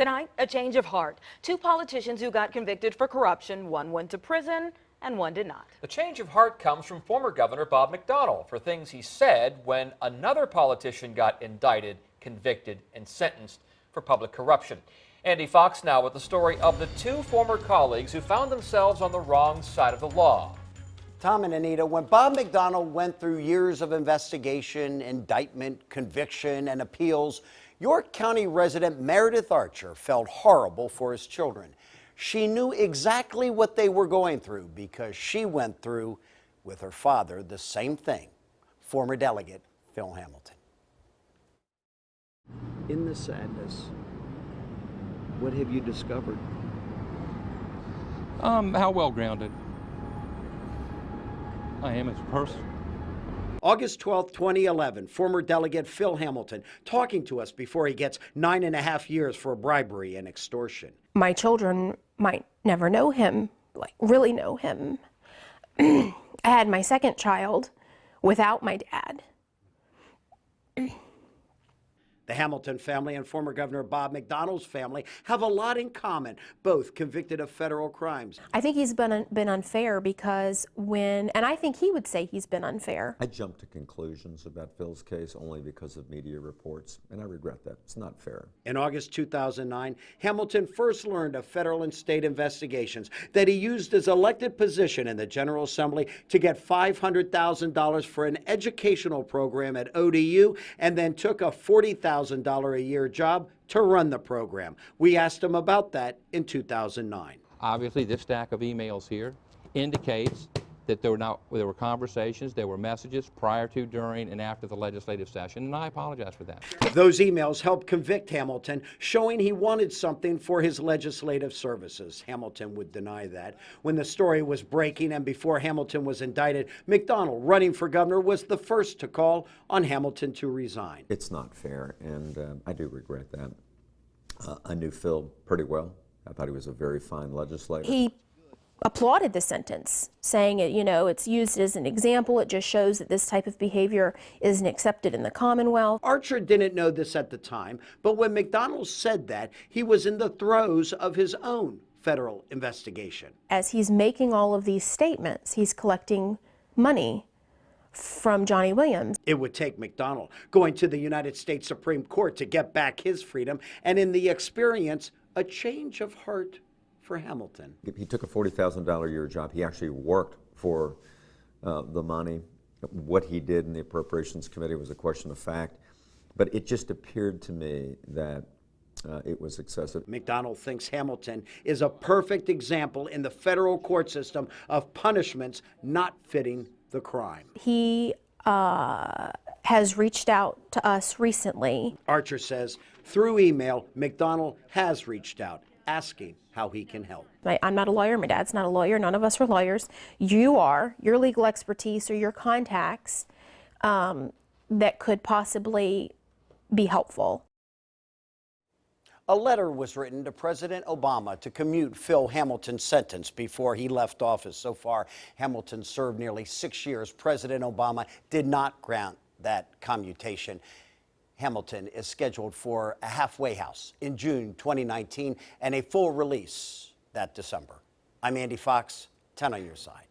Tonight, a change of heart. Two politicians who got convicted for corruption. One went to prison and one did not. The change of heart comes from former Governor Bob McDonnell for things he said when another politician got indicted, convicted, and sentenced for public corruption. Andy Fox now with the story of the two former colleagues who found themselves on the wrong side of the law. Tom and Anita, when Bob McDonnell went through years of investigation, indictment, conviction, and appeals, York County resident Meredith Archer felt horrible for his children. She knew exactly what they were going through because she went through, with her father, the same thing. Former delegate Phil Hamilton. In the sadness, what have you discovered? How well grounded I am as a person. August 12, 2011, former delegate Phil Hamilton talking to us before he gets 9.5 years for bribery and extortion. My children might never know him, like really know him. I had my second child without my dad. The Hamilton family and former Governor Bob McDonnell's family have a lot in common, both convicted of federal crimes. I think he's been unfair because and I think he would say he's been unfair. I jumped to conclusions about Phil's case only because of media reports, and I regret that. It's not fair. In August 2009, Hamilton first learned of federal and state investigations that he used his elected position in the General Assembly to get $500,000 for an educational program at ODU, and then took a $40,000 a year job to run the program. We asked him about that in 2009. Obviously, this stack of emails here indicates that there were conversations, there were messages prior to, during, and after the legislative session, and I apologize for that. Those emails helped convict Hamilton, showing he wanted something for his legislative services. Hamilton would deny that. When the story was breaking and before Hamilton was indicted, McDonnell, running for governor, was the first to call on Hamilton to resign. It's not fair, and I do regret that. I knew Phil pretty well. I thought he was a very fine legislator. He applauded the sentence, saying it's used as an example. It just shows that this type of behavior isn't accepted in the Commonwealth. Archer didn't know this at the time, but when McDonnell said that, he was in the throes of his own federal investigation. As he's making all of these statements, he's collecting money from Johnny Williams. It would take McDonnell going to the United States Supreme Court to get back his freedom, and in the experience, a change of heart for Hamilton. He took a $40,000 a year job. He actually worked for the money. What he did in the Appropriations Committee was a question of fact, but it just appeared to me that it was excessive. McDonnell thinks Hamilton is a perfect example in the federal court system of punishments not fitting the crime. He has reached out to us recently. Archer says through email, McDonnell has reached out, asking how he can help. I'm not a lawyer. My dad's not a lawyer. None of us are lawyers. You are. Your legal expertise or your contacts that could possibly be helpful. A letter was written to President Obama to commute Phil Hamilton's sentence before he left office. So far, Hamilton served nearly 6 years. President Obama did not grant that commutation. Hamilton is scheduled for a halfway house in June 2019 and a full release that December. I'm Andy Fox, 10 on your side.